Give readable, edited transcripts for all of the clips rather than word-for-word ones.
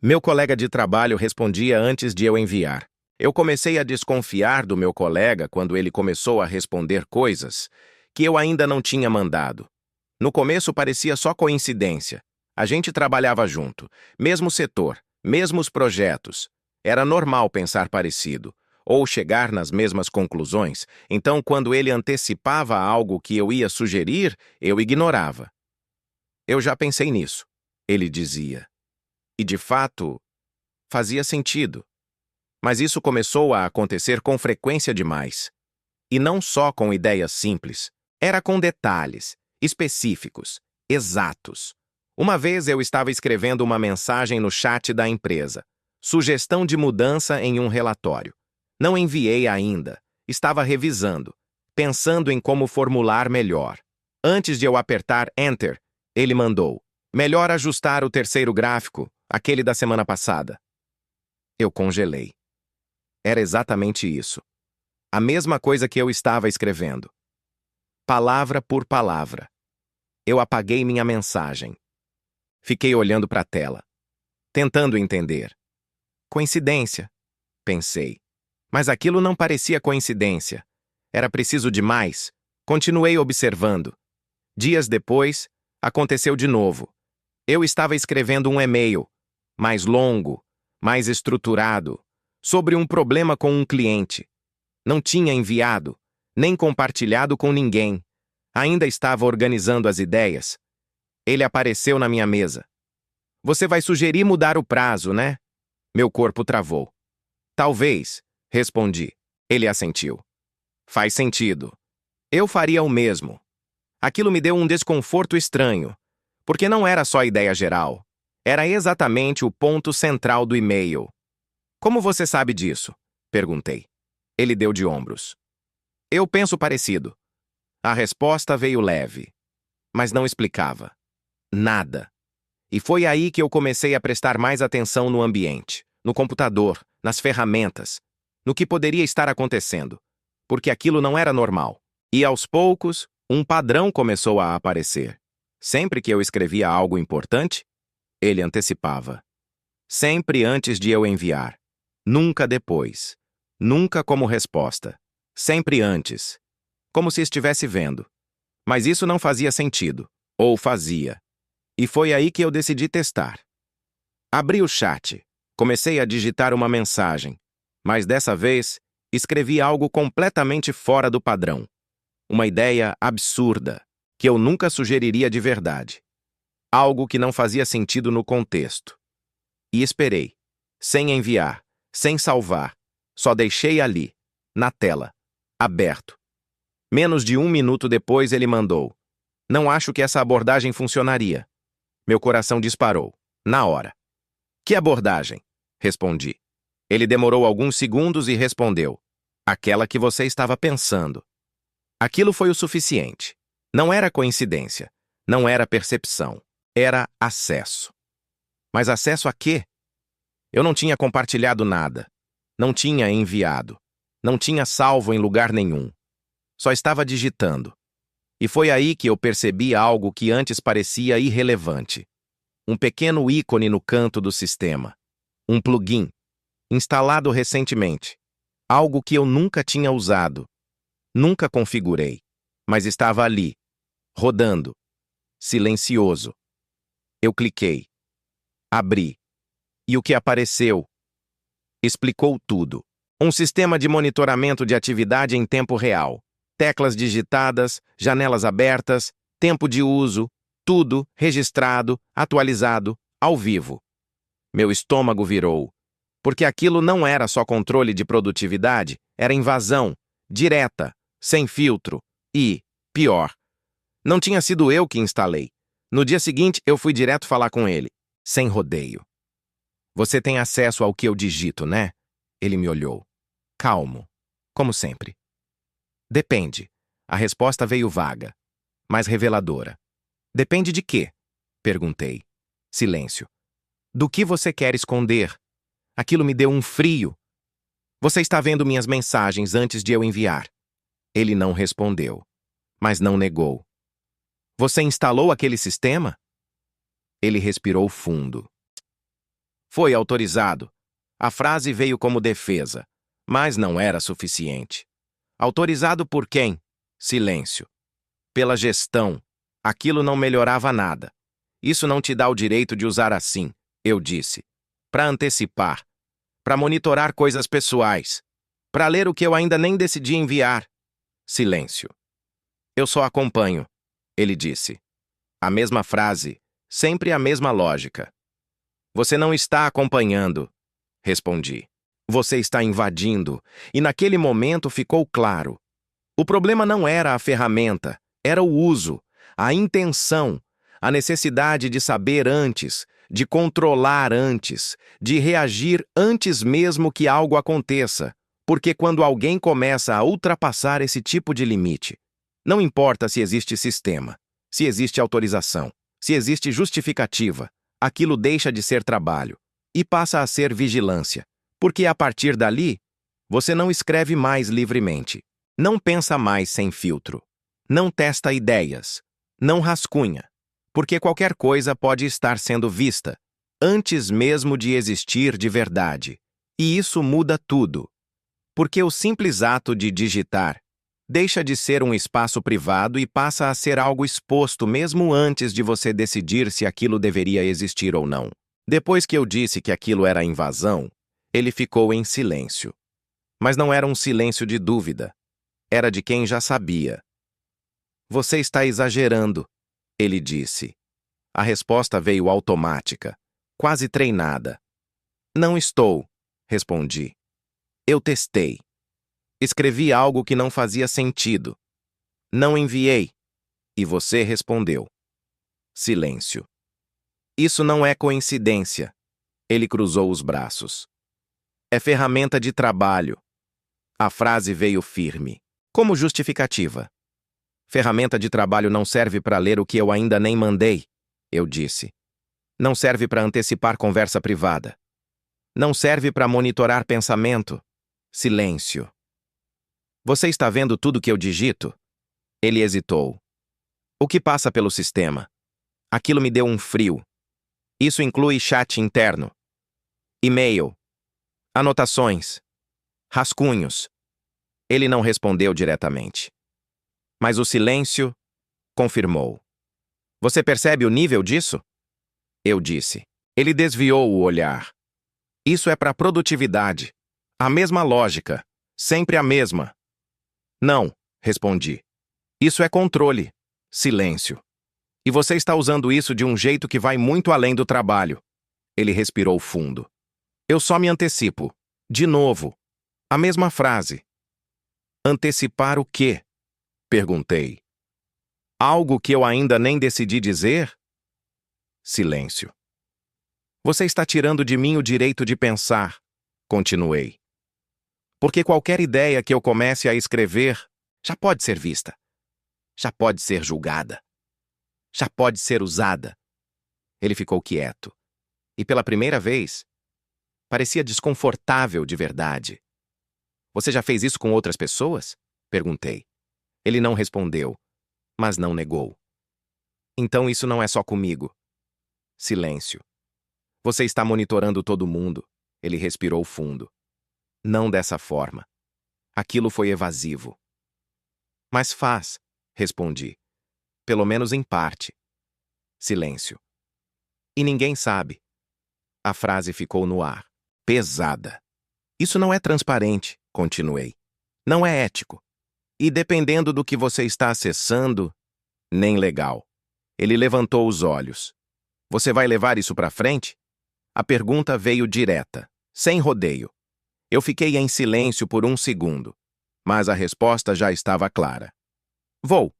Meu colega de trabalho respondia antes de eu enviar. Eu comecei a desconfiar do meu colega quando ele começou a responder coisas que eu ainda não tinha mandado. No começo parecia só coincidência. A gente trabalhava junto, mesmo setor, mesmos projetos. Era normal pensar parecido, ou chegar nas mesmas conclusões. Então, quando ele antecipava algo que eu ia sugerir, eu ignorava. Eu já pensei nisso, ele dizia. E, de fato, fazia sentido. Mas isso começou a acontecer com frequência demais. E não só com ideias simples. Era com detalhes, específicos, exatos. Uma vez eu estava escrevendo uma mensagem no chat da empresa. Sugestão de mudança em um relatório. Não enviei ainda. Estava revisando, pensando em como formular melhor. Antes de eu apertar Enter, ele mandou: melhor ajustar o terceiro gráfico, aquele da semana passada. Eu congelei. Era exatamente isso. A mesma coisa que eu estava escrevendo. Palavra por palavra. Eu apaguei minha mensagem. Fiquei olhando para a tela, tentando entender. Coincidência, pensei. Mas aquilo não parecia coincidência. Era preciso de mais. Continuei observando. Dias depois, aconteceu de novo. Eu estava escrevendo um e-mail, mais longo, mais estruturado, sobre um problema com um cliente. Não tinha enviado, nem compartilhado com ninguém. Ainda estava organizando as ideias. Ele apareceu na minha mesa. Você vai sugerir mudar o prazo, né? Meu corpo travou. Talvez, respondi. Ele assentiu. Faz sentido. Eu faria o mesmo. Aquilo me deu um desconforto estranho, porque não era só ideia geral. Era exatamente o ponto central do e-mail. Como você sabe disso? Perguntei. Ele deu de ombros. Eu penso parecido. A resposta veio leve, mas não explicava. Nada. E foi aí que eu comecei a prestar mais atenção no ambiente, no computador, nas ferramentas, no que poderia estar acontecendo, porque aquilo não era normal. E aos poucos, um padrão começou a aparecer. Sempre que eu escrevia algo importante, ele antecipava. Sempre antes de eu enviar. Nunca depois. Nunca como resposta. Sempre antes. Como se estivesse vendo. Mas isso não fazia sentido. Ou fazia. E foi aí que eu decidi testar. Abri o chat. Comecei a digitar uma mensagem. Mas dessa vez, escrevi algo completamente fora do padrão. Uma ideia absurda, que eu nunca sugeriria de verdade. Algo que não fazia sentido no contexto. E esperei. Sem enviar, sem salvar. Só deixei ali, na tela, aberto. Menos de 1 minuto depois ele mandou: não acho que essa abordagem funcionaria. Meu coração disparou, na hora. Que abordagem? Respondi. Ele demorou alguns segundos e respondeu: aquela que você estava pensando. Aquilo foi o suficiente. Não era coincidência. Não era percepção. Era acesso. Mas acesso a quê? Eu não tinha compartilhado nada. Não tinha enviado. Não tinha salvo em lugar nenhum. Só estava digitando. E foi aí que eu percebi algo que antes parecia irrelevante. Um pequeno ícone no canto do sistema. Um plugin, instalado recentemente. Algo que eu nunca tinha usado. Nunca configurei. Mas estava ali, rodando. Silencioso. Eu cliquei. Abri. E o que apareceu? Explicou tudo. Um sistema de monitoramento de atividade em tempo real. Teclas digitadas, janelas abertas, tempo de uso, tudo registrado, atualizado, ao vivo. Meu estômago virou. Porque aquilo não era só controle de produtividade, era invasão, direta, sem filtro e, pior, não tinha sido eu que instalei. No dia seguinte, eu fui direto falar com ele, sem rodeio. Você tem acesso ao que eu digito, né? Ele me olhou. Calmo, como sempre. Depende. A resposta veio vaga, mas reveladora. Depende de quê? Perguntei. Silêncio. Do que você quer esconder? Aquilo me deu um frio. Você está vendo minhas mensagens antes de eu enviar. Ele não respondeu, mas não negou. Você instalou aquele sistema? Ele respirou fundo. Foi autorizado. A frase veio como defesa, mas não era suficiente. Autorizado por quem? Silêncio. Pela gestão. Aquilo não melhorava nada. Isso não te dá o direito de usar assim, eu disse. Para antecipar. Para monitorar coisas pessoais. Para ler o que eu ainda nem decidi enviar. Silêncio. Eu só acompanho, ele disse. A mesma frase, sempre a mesma lógica. Você não está acompanhando, respondi. Você está invadindo, e naquele momento ficou claro. O problema não era a ferramenta, era o uso, a intenção, a necessidade de saber antes, de controlar antes, de reagir antes mesmo que algo aconteça, porque quando alguém começa a ultrapassar esse tipo de limite, não importa se existe sistema, se existe autorização, se existe justificativa, aquilo deixa de ser trabalho e passa a ser vigilância, porque a partir dali, você não escreve mais livremente, não pensa mais sem filtro, não testa ideias, não rascunha, porque qualquer coisa pode estar sendo vista, antes mesmo de existir de verdade. E isso muda tudo. Porque o simples ato de digitar deixa de ser um espaço privado e passa a ser algo exposto mesmo antes de você decidir se aquilo deveria existir ou não. Depois que eu disse que aquilo era invasão, ele ficou em silêncio. Mas não era um silêncio de dúvida. Era de quem já sabia. Você está exagerando, ele disse. A resposta veio automática, quase treinada. Não estou, respondi. Eu testei. Escrevi algo que não fazia sentido. Não enviei. E você respondeu. Silêncio. Isso não é coincidência. Ele cruzou os braços. É ferramenta de trabalho. A frase veio firme, como justificativa. Ferramenta de trabalho não serve para ler o que eu ainda nem mandei, eu disse. Não serve para antecipar conversa privada. Não serve para monitorar pensamento. Silêncio. Você está vendo tudo que eu digito? Ele hesitou. O que passa pelo sistema? Aquilo me deu um frio. Isso inclui chat interno, e-mail, anotações, rascunhos. Ele não respondeu diretamente. Mas o silêncio confirmou. Você percebe o nível disso? Eu disse. Ele desviou o olhar. Isso é para produtividade. A mesma lógica. Sempre a mesma. Não, respondi. Isso é controle. Silêncio. E você está usando isso de um jeito que vai muito além do trabalho. Ele respirou fundo. Eu só me antecipo. De novo. A mesma frase. Antecipar o quê? Perguntei. Algo que eu ainda nem decidi dizer? Silêncio. Você está tirando de mim o direito de pensar, continuei. Porque qualquer ideia que eu comece a escrever já pode ser vista, já pode ser julgada, já pode ser usada. Ele ficou quieto. E pela primeira vez, parecia desconfortável de verdade. Você já fez isso com outras pessoas? Perguntei. Ele não respondeu, mas não negou. Então isso não é só comigo. Silêncio. Você está monitorando todo mundo. Ele respirou fundo. Não dessa forma. Aquilo foi evasivo. Mas faz, respondi. Pelo menos em parte. Silêncio. E ninguém sabe. A frase ficou no ar. Pesada. Isso não é transparente, continuei. Não é ético. E dependendo do que você está acessando, nem legal. Ele levantou os olhos. Você vai levar isso para frente? A pergunta veio direta, sem rodeio. Eu fiquei em silêncio por um segundo, mas a resposta já estava clara. Vou.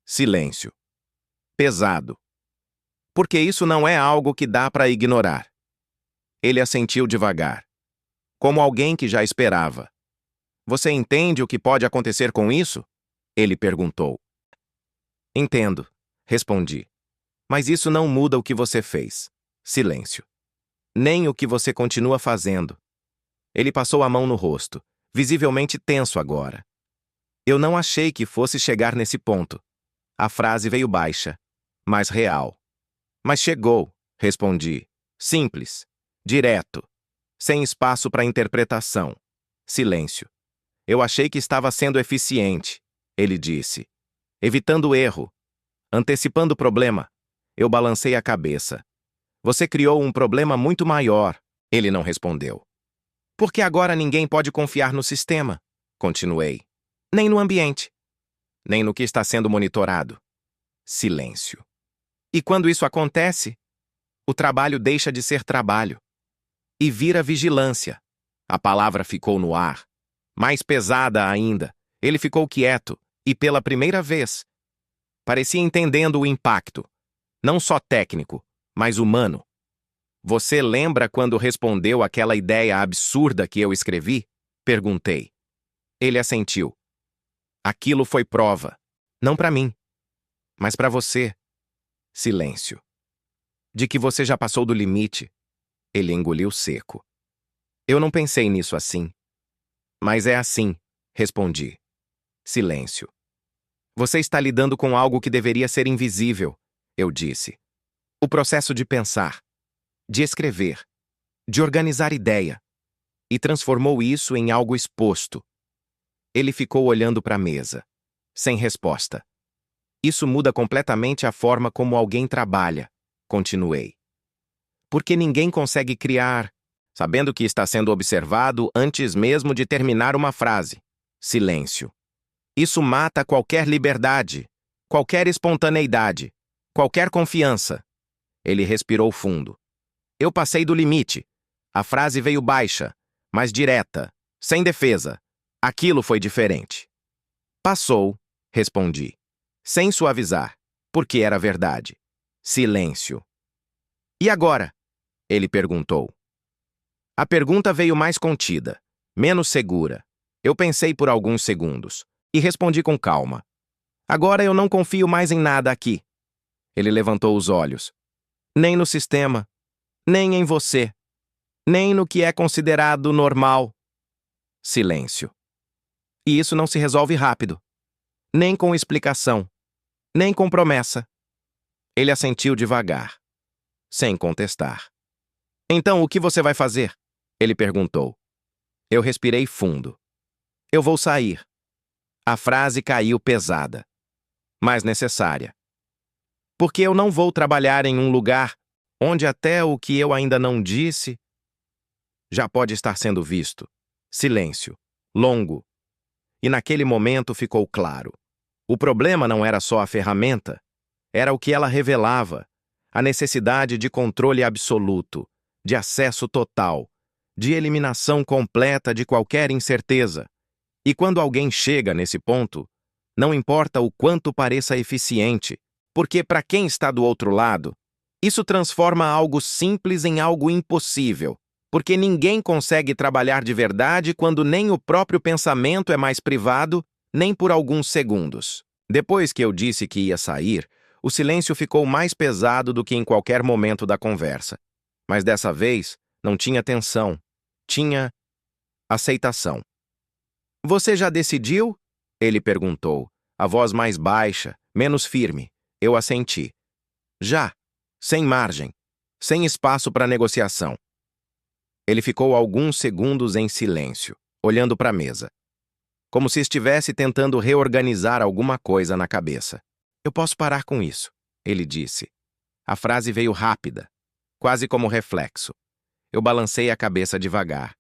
Silêncio. Pesado. Porque isso não é algo que dá para ignorar. Ele assentiu devagar, como alguém que já esperava. Você entende o que pode acontecer com isso? Ele perguntou. Entendo, respondi. Mas isso não muda o que você fez. Silêncio. Nem o que você continua fazendo. Ele passou a mão no rosto, visivelmente tenso agora. Eu não achei que fosse chegar nesse ponto. A frase veio baixa, mas real. Mas chegou, respondi. Simples. Direto. Sem espaço para interpretação. Silêncio. Eu achei que estava sendo eficiente, ele disse. Evitando erro. Antecipando o problema. Eu balancei a cabeça. Você criou um problema muito maior, ele não respondeu. Porque agora ninguém pode confiar no sistema, continuei. Nem no ambiente. Nem no que está sendo monitorado. Silêncio. E quando isso acontece, o trabalho deixa de ser trabalho. E vira vigilância. A palavra ficou no ar. Mais pesada ainda. Ele ficou quieto, e pela primeira vez, parecia entendendo o impacto. Não só técnico, mas humano. Você lembra quando respondeu aquela ideia absurda que eu escrevi? Perguntei. Ele assentiu. Aquilo foi prova. Não para mim, mas para você. Silêncio. De que você já passou do limite. Ele engoliu seco. Eu não pensei nisso assim. Mas é assim, respondi. Silêncio. Você está lidando com algo que deveria ser invisível, eu disse. O processo de pensar, de escrever, de organizar ideia. E transformou isso em algo exposto. Ele ficou olhando para a mesa, sem resposta. Isso muda completamente a forma como alguém trabalha, continuei. Porque ninguém consegue criar, sabendo que está sendo observado antes mesmo de terminar uma frase. Silêncio. Isso mata qualquer liberdade, qualquer espontaneidade, qualquer confiança. Ele respirou fundo. Eu passei do limite. A frase veio baixa, mas direta, sem defesa. Aquilo foi diferente. Passou, respondi, sem suavizar, porque era verdade. Silêncio. E agora? Ele perguntou. A pergunta veio mais contida, menos segura. Eu pensei por alguns segundos e respondi com calma. Agora eu não confio mais em nada aqui. Ele levantou os olhos. Nem no sistema, nem em você, nem no que é considerado normal. Silêncio. E isso não se resolve rápido. Nem com explicação, nem com promessa. Ele assentiu devagar, sem contestar. Então, o que você vai fazer? Ele perguntou. Eu respirei fundo. Eu vou sair. A frase caiu pesada, mas necessária. Porque eu não vou trabalhar em um lugar onde até o que eu ainda não disse já pode estar sendo visto. Silêncio. Longo. E naquele momento ficou claro. O problema não era só a ferramenta, era o que ela revelava, a necessidade de controle absoluto, de acesso total, de eliminação completa de qualquer incerteza. E quando alguém chega nesse ponto, não importa o quanto pareça eficiente, porque para quem está do outro lado, isso transforma algo simples em algo impossível, porque ninguém consegue trabalhar de verdade quando nem o próprio pensamento é mais privado, nem por alguns segundos. Depois que eu disse que ia sair, o silêncio ficou mais pesado do que em qualquer momento da conversa. Mas dessa vez, não tinha tensão, tinha aceitação. Você já decidiu? Ele perguntou, a voz mais baixa, menos firme. Eu assenti. Já, sem margem, sem espaço para negociação. Ele ficou alguns segundos em silêncio, olhando para a mesa, como se estivesse tentando reorganizar alguma coisa na cabeça. Eu posso parar com isso, ele disse. A frase veio rápida, quase como reflexo. Eu balancei a cabeça devagar.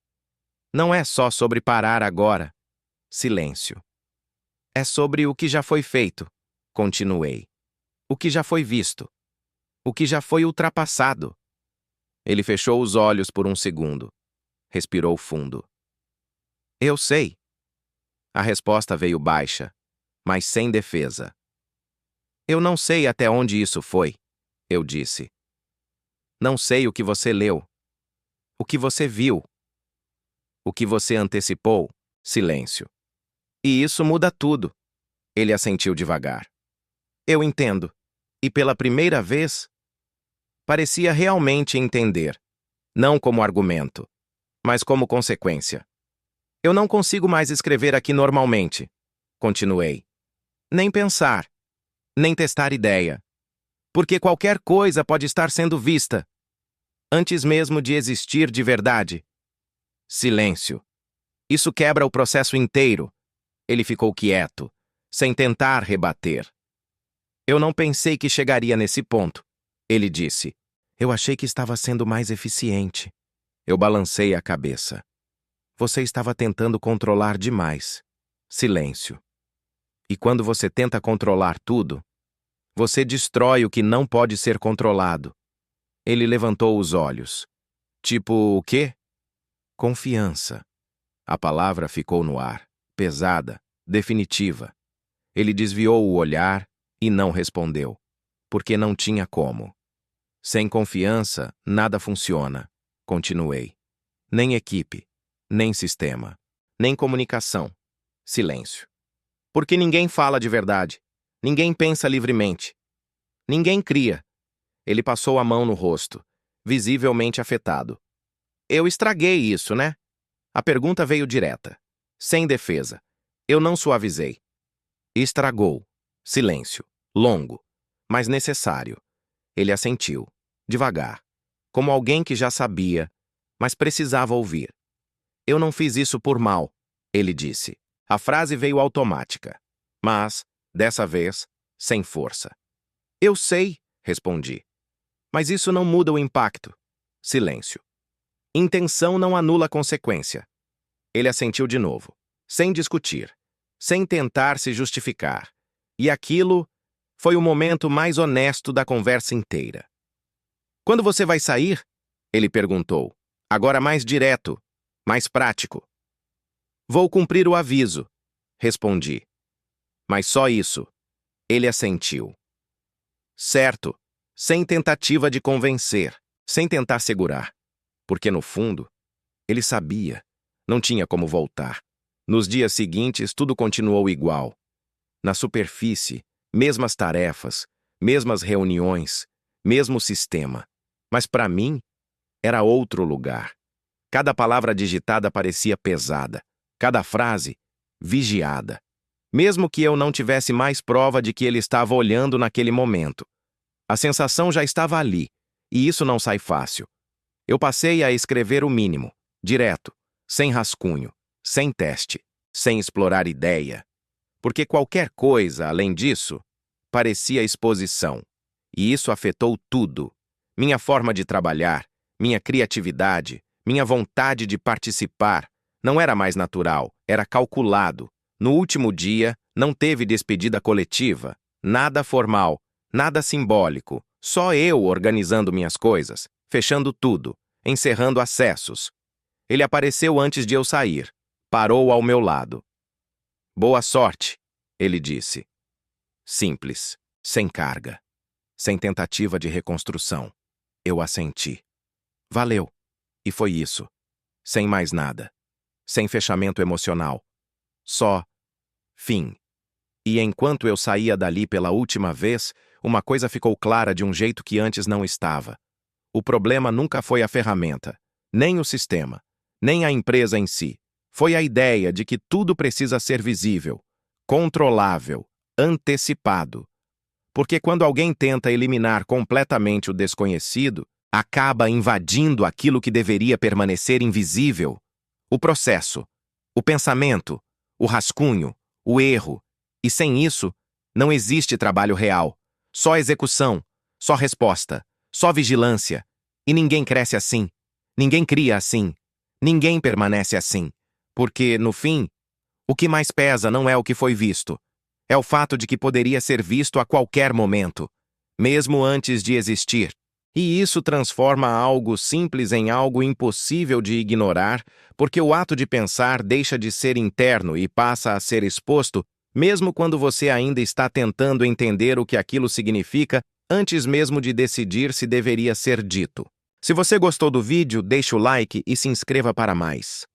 Não é só sobre parar agora. Silêncio. É sobre o que já foi feito, continuei. O que já foi visto. O que já foi ultrapassado. Ele fechou os olhos por um segundo. Respirou fundo. Eu sei. A resposta veio baixa, mas sem defesa. Eu não sei até onde isso foi, eu disse. Não sei o que você leu. O que você viu. O que você antecipou. Silêncio. E isso muda tudo. Ele assentiu devagar. Eu entendo. E pela primeira vez, parecia realmente entender. Não como argumento, mas como consequência. Eu não consigo mais escrever aqui normalmente, continuei. Nem pensar, nem testar ideia. Porque qualquer coisa pode estar sendo vista. antes mesmo de existir de verdade. Silêncio. Isso quebra o processo inteiro. Ele ficou quieto, sem tentar rebater. Eu não pensei que chegaria nesse ponto, ele disse. Eu achei que estava sendo mais eficiente. Eu balancei a cabeça. Você estava tentando controlar demais. Silêncio. E quando você tenta controlar tudo, você destrói o que não pode ser controlado. Ele levantou os olhos. Tipo, o quê? Confiança. A palavra ficou no ar, pesada, definitiva. Ele desviou o olhar e não respondeu, porque não tinha como. Sem confiança, nada funciona. Continuei. Nem equipe, nem sistema, nem comunicação. Silêncio. Porque ninguém fala de verdade. Ninguém pensa livremente. Ninguém cria. Ele passou a mão no rosto, visivelmente afetado. Eu estraguei isso, né? A pergunta veio direta, sem defesa. Eu não suavizei. Estragou. Silêncio. Longo, mas necessário. Ele assentiu, devagar, como alguém que já sabia, mas precisava ouvir. Eu não fiz isso por mal, ele disse. A frase veio automática, mas, dessa vez, sem força. Eu sei, respondi. Mas isso não muda o impacto. Silêncio. Intenção não anula consequência. Ele assentiu de novo, sem discutir, sem tentar se justificar. E aquilo foi o momento mais honesto da conversa inteira. Quando você vai sair? Ele perguntou, agora mais direto, mais prático. Vou cumprir o aviso, respondi. Mas só isso. Ele assentiu. Certo, sem tentativa de convencer, sem tentar segurar. Porque, no fundo, ele sabia, não tinha como voltar. Nos dias seguintes, tudo continuou igual. Na superfície, mesmas tarefas, mesmas reuniões, mesmo sistema. Mas, para mim, era outro lugar. Cada palavra digitada parecia pesada, cada frase, vigiada. Mesmo que eu não tivesse mais prova de que ele estava olhando naquele momento. A sensação já estava ali, e isso não sai fácil. Eu passei a escrever o mínimo, direto, sem rascunho, sem teste, sem explorar ideia. Porque qualquer coisa, além disso, parecia exposição. E isso afetou tudo. Minha forma de trabalhar, minha criatividade, minha vontade de participar. Não era mais natural, era calculado. No último dia, não teve despedida coletiva, nada formal, nada simbólico, só eu organizando minhas coisas, fechando tudo, encerrando acessos. Ele apareceu antes de eu sair, parou ao meu lado. Boa sorte, ele disse. Simples, sem carga, sem tentativa de reconstrução. Eu assenti. Valeu. E foi isso. Sem mais nada. Sem fechamento emocional. Só fim. E enquanto eu saía dali pela última vez, uma coisa ficou clara de um jeito que antes não estava. O problema nunca foi a ferramenta, nem o sistema, nem a empresa em si. Foi a ideia de que tudo precisa ser visível, controlável, antecipado. Porque quando alguém tenta eliminar completamente o desconhecido, acaba invadindo aquilo que deveria permanecer invisível. O processo, o pensamento, o rascunho, o erro. E sem isso, não existe trabalho real. Só execução, só resposta, só vigilância. E ninguém cresce assim. Ninguém cria assim. Ninguém permanece assim. Porque, no fim, o que mais pesa não é o que foi visto. É o fato de que poderia ser visto a qualquer momento, mesmo antes de existir. E isso transforma algo simples em algo impossível de ignorar, porque o ato de pensar deixa de ser interno e passa a ser exposto, mesmo quando você ainda está tentando entender o que aquilo significa, antes mesmo de decidir se deveria ser dito. Se você gostou do vídeo, deixe o like e se inscreva para mais.